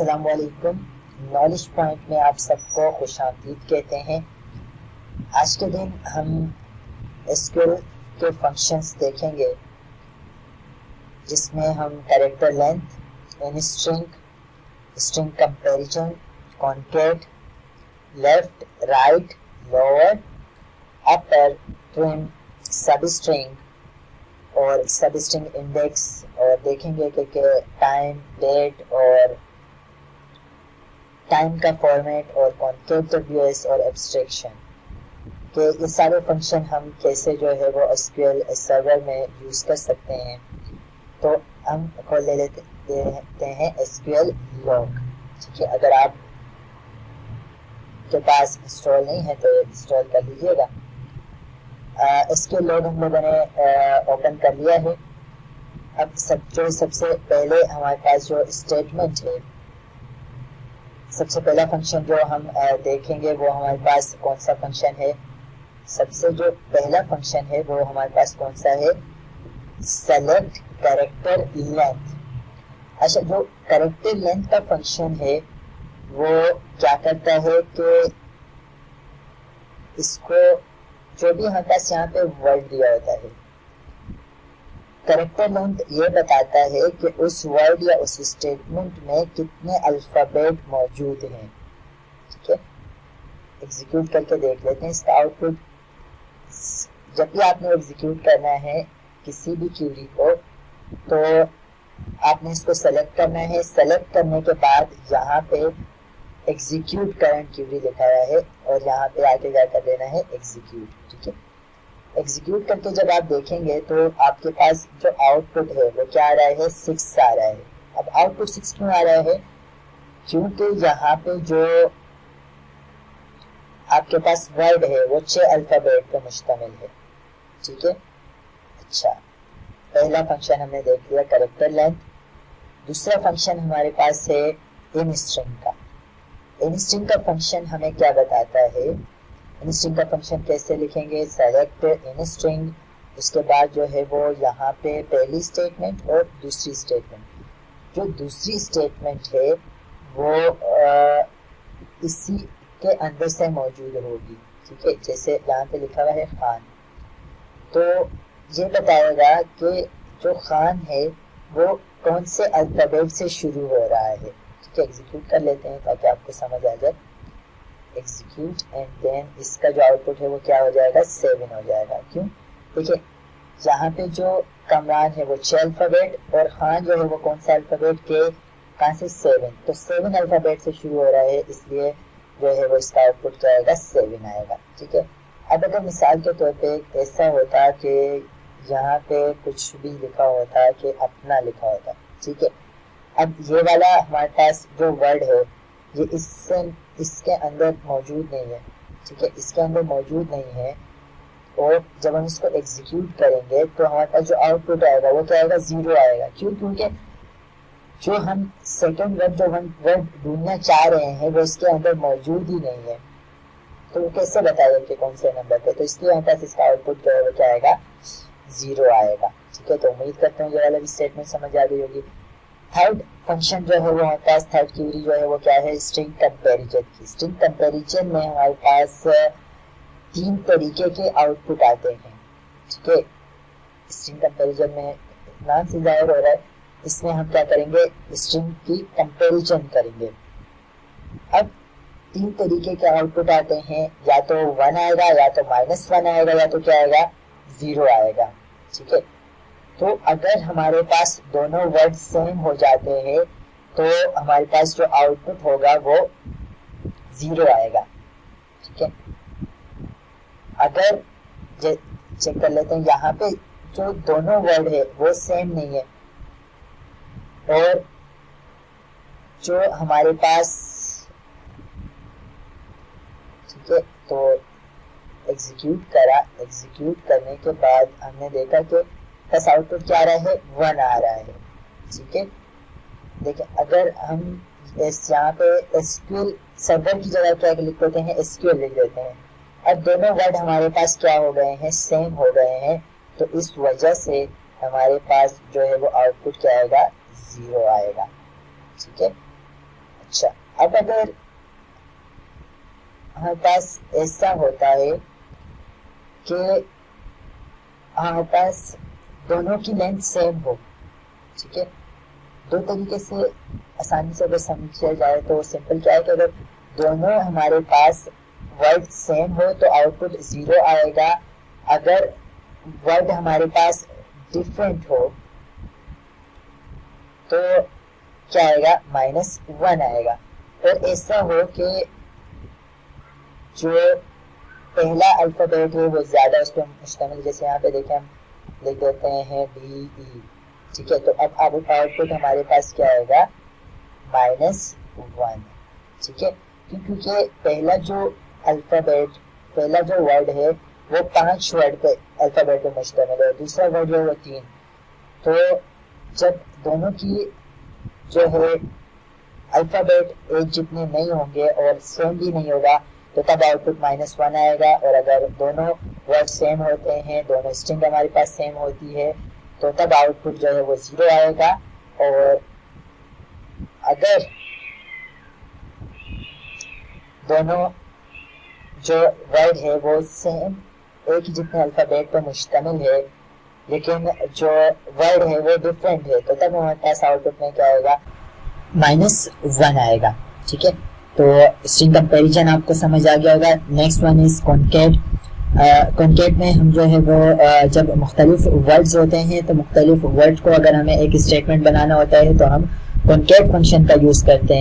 अस्सलाम वालेकुम। Knowledge point में आप सबको खुशामदीद कहते हैं। आज के दिन हम एसक्यूएल के फंक्शंस देखेंगे, जिसमें हम character length, in string, string comparison, concat, left, right, lower, upper, trim, सब स्ट्रिंग और सब स्ट्रिंग इंडेक्स, और देखेंगे कि टाइम, डेट और टाइम का फॉर्मेट और कॉन्कैट डब्ल्यूएस और एब्स्ट्रैक्शन के ये सारे फंक्शन हम कैसे जो है वो एसक्यूएल सर्वर में यूज कर सकते हैं। तो हम खोल लेते हैं एसक्यूएल लॉग। ठीक है, अगर आप के पास इंस्टॉल नहीं है तो इंस्टॉल कर लीजिएगा। एसक्यूएल लॉग हम लोगों ने ओपन कर लिया है। अब सबसे पहले हमारे पास जो स्टेटमेंट है, सबसे पहला फंक्शन जो हम देखेंगे वो हमारे पास कौन सा फंक्शन है। सबसे जो पहला फंक्शन है वो हमारे पास कौन सा है, सेलेक्ट कैरेक्टर लेंथ। अच्छा, जो कैरेक्टर लेंथ का फंक्शन है वो क्या करता है कि इसको जो भी हमारे पास यहाँ पे वर्ड दिया होता है, कैरेक्टर लेंथ ये बताता है कि उस वर्ड या उस स्टेटमेंट में कितने अल्फाबेट मौजूद हैं। ठीक है, एग्जीक्यूट करके देख लेते हैं इसका आउटपुट। जब भी आपने एग्जीक्यूट करना है किसी भी क्यूरी को, तो आपने इसको सेलेक्ट करना है। सेलेक्ट करने के बाद यहाँ पे एग्जीक्यूट करंट क्यूरी लिखा हुआ है और यहाँ पे आके जाकर देना है एग्जीक्यूट। ठीक है, एग्जीक्यूट करके जब आप देखेंगे तो आपके पास जो आउटपुट है वो क्या आ रहा है, 6 आ रहा है। अब आउटपुट 6 क्यों आ रहा है, क्योंकि यहाँ पे जो आपके पास वर्ड है वो 6 अल्फाबेट पे मुश्तमिल है। ठीक है, अच्छा, पहला फंक्शन हमने देख लिया कैरेक्टर लेंथ। दूसरा फंक्शन हमारे पास है इन स्ट्रिंग का। इन स्ट्रिंग का फंक्शन हमें क्या बताता है, इन स्ट्रिंग का फंक्शन कैसे लिखेंगे, सेलेक्ट इन स्ट्रिंग, उसके बाद जो है वो यहाँ पे पहली स्टेटमेंट और दूसरी स्टेटमेंट। जो दूसरी स्टेटमेंट है वो इसी के अंदर से मौजूद होगी। ठीक है, जैसे यहाँ पे लिखा हुआ है खान, तो ये बताएगा कि जो खान है वो कौन से अल्फाबेट से शुरू हो रहा है। ठीक है, एग्जीक्यूट कर लेते हैं ताकि आपको समझ आ जाए। एग्जीक्यूट एंड देन इसका जो आउटपुट है वो क्या हो जाएगा, 7 हो जाएगा। क्यों, देखिए यहाँ पे जो कमरान है वो 6 अल्फाबेट और खान जो है वो कौन सा अल्फाबेट के, कहाँ से, 7, तो 7 अल्फाबेट से शुरू हो रहा है, इसलिए जो है वो इसका आउटपुट क्या आएगा, 7 आएगा। ठीक है, अब अगर मिसाल के तौर पे ऐसा होता कि यहाँ पे कुछ भी लिखा होता कि अपना लिखा होता। ठीक है, अब ये वाला हमारे पास जो वर्ड है ये इसके अंदर मौजूद नहीं है। ठीक है, इसके अंदर मौजूद नहीं है, और जब हम इसको एग्जीक्यूट करेंगे तो हमारे पास जो आउटपुट आएगा वो क्या आएगा, 0 आएगा। क्यों, क्योंकि जो हम सेकंड वर्ड जो वर्ड ढूंढना चाह रहे हैं वो इसके अंदर मौजूद ही नहीं है, तो वो कैसे बताएगा कि कौन से नंबर पे, तो इसलिए हमारे पास इसका आउटपुट जो है वो क्या आएगा, 0 आएगा। ठीक है, तो उम्मीद करता हूँ ये वाला भी स्टेटमेंट समझ आ गई होगी। थर्ड फंक्शन जो है वो हमारे पास, थर्ड क्यूरी जो है वो क्या है, स्ट्रिंग कंपैरिजन की। स्ट्रिंग कंपैरिजन में हमारे पास 3 तरीके के आउटपुट आते हैं। ठीक है, स्ट्रिंग कंपैरिजन में नाम से जाहिर हो रहा है, इसमें हम क्या करेंगे, स्ट्रिंग की कंपैरिजन करेंगे। अब 3 तरीके के आउटपुट आते हैं, या तो 1 आएगा, या तो -1 आएगा, या तो क्या आएगा, 0 आएगा। ठीक है, तो अगर हमारे पास दोनों वर्ड सेम हो जाते हैं तो हमारे पास जो आउटपुट होगा वो 0 आएगा। ठीक है, अगर चेक कर लेते हैं, यहाँ पे जो दोनों वर्ड है वो सेम नहीं है, और जो हमारे पास, ठीक है, तो एग्जीक्यूट करा, एग्जीक्यूट करने के बाद हमने देखा कि बस आउटपुट क्या आ रहा है, 1 आ रहा है। ठीक है, देखिए अगर हम यहाँ पे एसक्यूएल सर्वर की जगह क्या लिख देते हैं, एसक्यूएल लिख देते हैं, अब दोनों वर्ड हमारे पास क्या हो गए हैं, सेम हो गए हैं, तो इस वजह से हमारे पास जो है वो आउटपुट क्या आएगा, 0 आएगा। ठीक है, अच्छा, अब अगर हमारे पास ऐसा होता है कि हमारे पास दोनों की लेंथ सेम हो, ठीक है, दो तरीके से आसानी से अगर समझा जाए तो सिंपल क्या है कि अगर दोनों हमारे पास वर्ड सेम हो तो आउटपुट 0 आएगा। अगर वर्ड हमारे पास डिफरेंट हो तो क्या आएगा, -1 आएगा। और ऐसा हो कि जो पहला अल्फाबेट है वो ज्यादा उस पर मुश्तमिल, जैसे यहाँ पे देखें हम लिख देते हैं DE, ठीक है, तो अब आउटपुट हमारे पास क्या आएगा, -1, ठीक है, क्योंकि पहला जो अल्फाबेट, पहला जो वर्ड है वो 5 वर्ड पे अल्फाबेट पे मुश्तमिल है, दूसरा वर्ड है वो 3। तो जब दोनों की जो है अल्फाबेट एक जितने नहीं होंगे और सेम भी नहीं होगा तो तब आउटपुट -1 आएगा। और अगर दोनों वर्ड सेम होते हैं, दोनों स्ट्रिंग हमारे पास सेम होती है तो तब आउटपुट जो है वो 0 आएगा। और अगर दोनों जो वर्ड है वो सेम एक ही जितने अल्फाबेट पर मुश्तमिल है लेकिन जो वर्ड है वो डिफरेंट है तो तब हमारे पास आउटपुट में क्या आएगा, -1 आएगा, ठीक है। तो स्ट्रिंग कंपैरिजन आपको समझ आ गया होगा। Next one is concat. Concat में हम जो है वो जब मुख्तलिफ वर्ड्स होते हैं तो मुख्तलिफ वर्ड को अगर हमें एक स्टेटमेंट बनाना होता है तो हम कॉन्कैट फंक्शन का यूज करते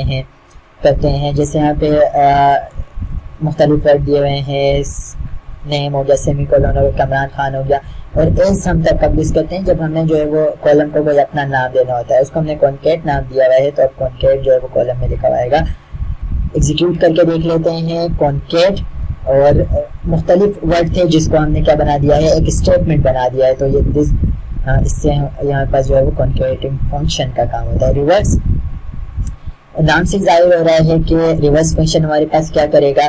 हैं। जैसे यहाँ पे मुख्तलिफ वर्ड दिए हुए हैं, नेम हो गया, सेमीकोलन हो गया, कमरान खान हो गया, और एल्स हम तब कब यूज करते हैं जब हमने जो है वो कॉलम को कोई अपना नाम देना होता है, उसको हमने कॉन्कैट नाम दिया हुआ है तो अब कॉन्कैट जो है वो कॉलम में लिखा हुआ आएगा। एग्जीक्यूट करके देख लेते हैं कॉन्कैट, और मुख्तलिफ वर्ड थे जिसको हमने क्या बना दिया है, एक स्टेटमेंट बना दिया है। तो ये इससे यहाँ पास जो है वो कॉन्कैटिंग फंक्शन का काम होता है। रिवर्स, नाम से जाहिर हो रहा है कि रिवर्स फंक्शन हमारे पास क्या करेगा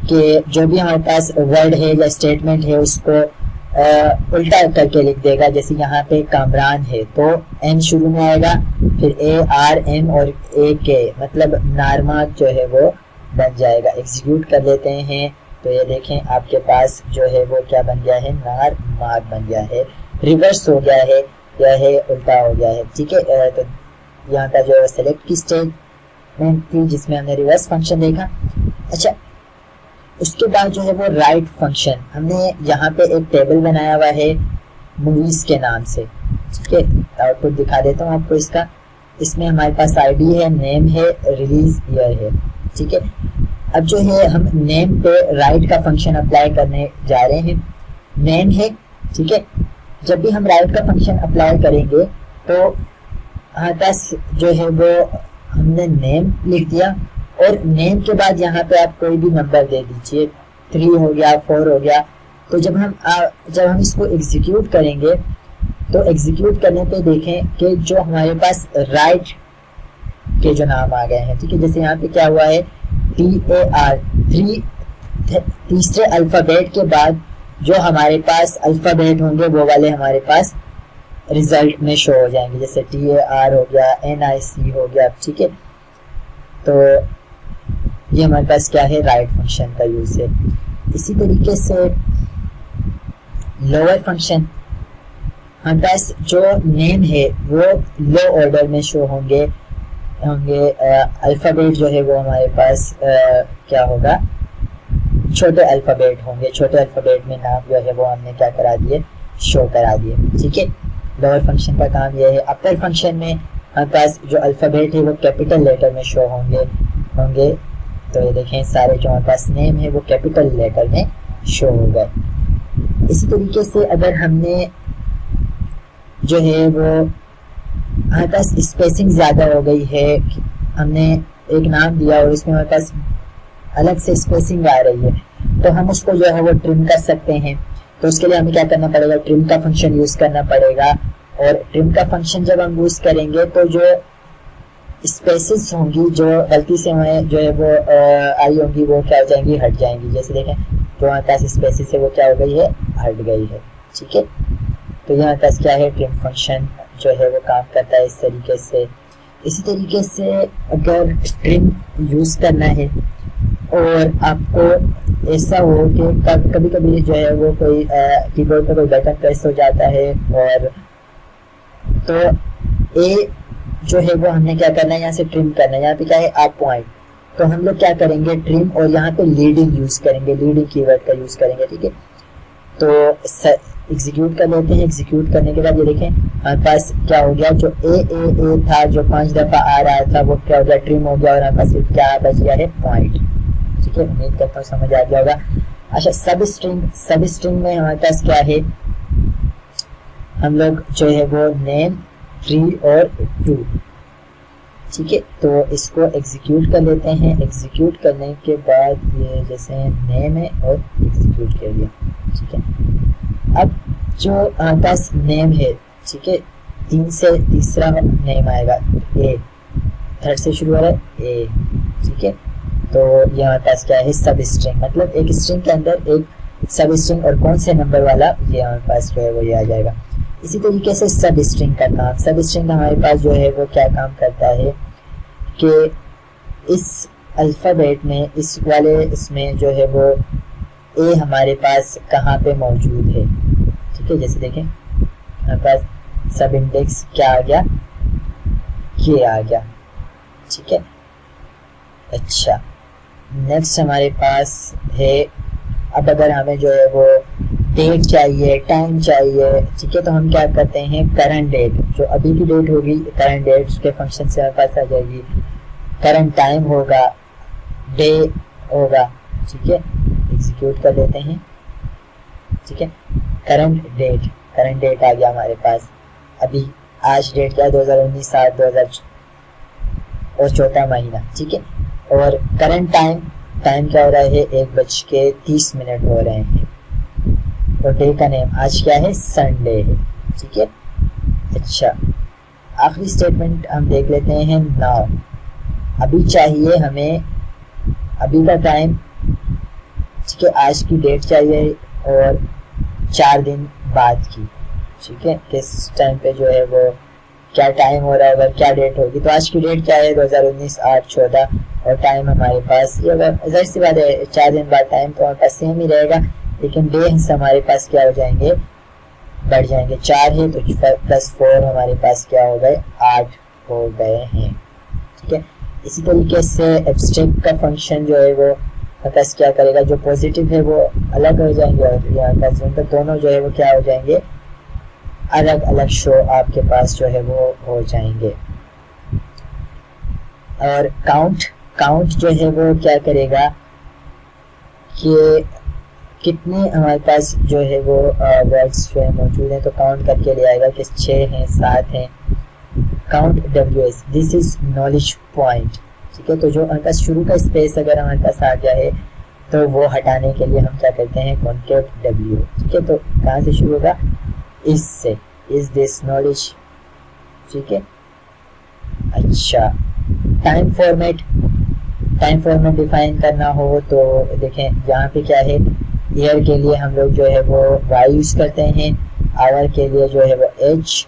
कि जो भी हमारे पास वर्ड है या स्टेटमेंट है उसको उल्टा करके लिख देगा। जैसे यहाँ पे कामरान है तो एन शुरू में आएगा, फिर ARM और AK, मतलब नारमाग जो है वो बन जाएगा। एग्जीक्यूट कर लेते हैं तो ये देखें आपके पास जो है वो क्या बन गया है, नारमाग बन गया है, रिवर्स हो गया है, यह है उल्टा हो गया है, ठीक है। तो यहाँ का जो सेलेक्ट की स्टेटमेंट थी जिसमें हमने रिवर्स फंक्शन देखा। अच्छा, उसके बाद जो है वो राइट फंक्शन, हमने यहाँ पे एक टेबल बनाया हुआ है मूवीज के नाम से, ठीक है। आउटपुट दिखा देता हूँ आपको इसका। इसमें हमारे पास ID है, नेम है, रिलीज ईयर है, ठीक है। अब जो है हम नेम पे राइट का फंक्शन अप्लाई करने जा रहे हैं। नेम है, ठीक है, जब भी हम राइट का फंक्शन अप्लाई करेंगे तो हमारे पास जो है वो हमने नेम लिख दिया, और नेम के बाद यहाँ पे आप कोई भी नंबर दे दीजिए, 3 हो गया, 4 हो गया। तो जब हम इसको एग्जीक्यूट करेंगे तो एग्जीक्यूट करने पे देखें कि जो हमारे पास राइट के जो नाम आ गए हैं, ठीक है। जैसे यहाँ पे क्या हुआ है, TAR, तीसरे अल्फाबेट के बाद जो हमारे पास अल्फाबेट होंगे वो वाले हमारे पास रिजल्ट में शो हो जाएंगे। जैसे TAR हो गया, NIC हो गया, ठीक है। तो ये हमारे पास क्या है, राइट फंक्शन का यूज है। इसी तरीके से लोअर फंक्शन, हमारे पास जो नेम है वो लो ऑर्डर में शो होंगे। अल्फाबेट जो है वो हमारे पास क्या होगा, छोटे अल्फाबेट होंगे। छोटे अल्फाबेट में नाम जो है वो हमने क्या करा दिए, शो करा दिए, ठीक है। लोअर फंक्शन का काम यह है। अपर फंक्शन में हमारे पास जो अल्फाबेट है वो कैपिटल लेटर में शो होंगे। तो ये देखें सारे जो हमारे पास नेम है वो कैपिटल लेटर में शो हो गए। इसी तरीके से अगर हमने जो है वो हमारे पास स्पेसिंग ज्यादा हो गई है, हमने एक नाम दिया और इसमें हमारे पास अलग से स्पेसिंग आ रही है, तो हम उसको जो है वो ट्रिम कर सकते हैं। तो उसके लिए हमें क्या करना पड़ेगा, ट्रिम का फंक्शन यूज करना पड़ेगा। और ट्रिम का फंक्शन जब हम यूज करेंगे तो जो स्पेसेस होंगी जो गलती से हमें जो है वो आई होंगी वो क्या हो जाएंगी, हट जाएंगी। जैसे देखें जो हमारे पास स्पेसेस है वो क्या हो गई है, हट गई है, ठीक है। तो यहाँ पास क्या है, ट्रिम फंक्शन जो है वो काम करता है इस तरीके से। इसी तरीके से अगर स्ट्रिंग यूज़ करना है और आपको ऐसा हो कि कभी कभी जो है वो कोई कीबोर्ड पर कोई बटन प्रेस हो जाता है और तो ए जो है वो हमने क्या करना है, यहाँ से ट्रिम करना है। यहाँ पे क्या है, आप पॉइंट, तो हम लोग क्या करेंगे, ट्रिम और यहाँ पे लीडिंग यूज करेंगे, लीडिंग कीवर्ड का यूज करेंगे। ठीक है, तो एग्जीक्यूट कर लेते हैं। एग्जीक्यूट करने के बाद ये देखें हमारे पास क्या हो गया, जो ए था जो 5 दफा आ रहा था वो क्या हो गया, ट्रिम हो गया और हमारे पास सिर्फ क्या बच गया है, पॉइंट। ठीक है, उम्मीद करता हूँ समझ आ गया होगा। अच्छा, सब स्ट्रिंग में हमारे पास क्या है, हम लोग जो है वो नेम, फ्री और टू। ठीक है, तो इसको एग्जीक्यूट कर लेते हैं। एग्जीक्यूट करने के बाद ये जैसे नेम है और एग्जीक्यूट कर दिया। ठीक है, अब जो हमारे पास नेम है, ठीक है, 3 से तीसरा नेम आएगा, ए, थर्ड से शुरू हो रहा है ए। ठीक है, तो ये हमारे पास क्या है, सब स्ट्रिंग, मतलब एक स्ट्रिंग के अंदर एक सब स्ट्रिंग और कौन से नंबर वाला, ये हमारे पास जो है वो ये आ जाएगा। इसी तरीके से सब स्ट्रिंग का काम, सब स्ट्रिंग हमारे पास जो है वो क्या काम करता है कि इस अल्फ़ाबेट में, इस वाले इसमें जो है वो ए हमारे पास कहाँ पे मौजूद है। ठीक है, जैसे देखें हमारे पास सब इंडेक्स क्या आ गया, के आ गया। ठीक है, अच्छा, नेक्स्ट हमारे पास है, अब अगर हमें जो है वो डेट चाहिए, टाइम चाहिए, ठीक है, तो हम क्या करते हैं, करंट डेट, जो अभी की डेट होगी, करंट डेट उसके फंक्शन से हमारे पास आ जाएगी। करंट टाइम होगा, डे होगा। ठीक है, एग्जीक्यूट कर लेते हैं। ठीक है, करंट डेट आ गया हमारे पास। अभी आज डेट क्या है, 2019 7 2000 और 4था महीना। ठीक है, और करंट टाइम क्या हो रहा है, 1:30 हो रहे हैं। और डे का नेम आज क्या है, संडे है। ठीक है, अच्छा, आखिरी स्टेटमेंट हम देख लेते हैं, नाउ। अभी चाहिए हमें अभी का टाइम, ठीक है, आज की डेट चाहिए और 4 दिन बाद की। ठीक है, किस टाइम पे जो है वो क्या टाइम हो रहा होगा, क्या डेट होगी, तो आज की डेट क्या है, 2019 8 14 और टाइम हमारे पास ये, अगर जाहिर सी बात है 4 दिन बाद टाइम तो हमारे पास सेम ही रहेगा, लेकिन डेज हमारे पास क्या हो जाएंगे, बढ़ जाएंगे। 4 है तो +4 हमारे पास क्या हो गए, 8 हो गए हैं। ठीक है, इसी तरीके से एब्स्ट्रैक्ट का फंक्शन जो है वो बस क्या करेगा, जो पॉजिटिव है वो अलग हो जाएंगे और यहाँ तो दोनों जो है वो क्या हो जाएंगे, अलग अलग शो आपके पास जो है वो हो जाएंगे। और काउंट जो है वो क्या करेगा कि कितने हमारे पास जो है वो वर्ड्स जो है मौजूद हैं, तो काउंट करके ले आएगा कि 6 हैं, 7 हैं। Count WS, this is knowledge point. ठीक है, तो जो हमारे पास शुरू का स्पेस अगर हमारे पास आ गया है तो वो हटाने के लिए हम क्या करते हैं, कॉन्केट W। ठीक है, तो कहाँ से शुरू होगा, इससे, इज दिस नॉलेज। ठीक है, अच्छा, टाइम फॉर्मेट डिफाइन करना हो तो देखें यहाँ पे क्या है, ईयर के लिए हम लोग जो है वो Y यूज करते हैं, आवर के लिए जो है वो H,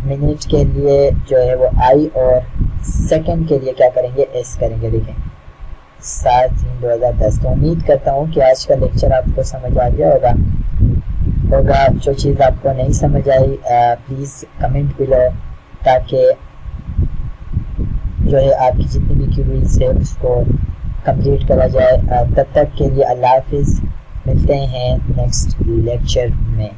मिनट के लिए जो है वो I और सेकंड के लिए क्या करेंगे, S करेंगे। देखें 7/3/2010। तो उम्मीद करता हूँ कि आज का लेक्चर आपको समझ आ गया होगा। जो चीज़ आपको नहीं समझ आई प्लीज़ कमेंट बिलो, ताकि जो है आपकी जितनी भी क्वेरीज है उसको कंप्लीट करा जाए। तब तक के लिए अल्लाह हाफिज़, मिलते हैं नेक्स्ट लेक्चर में।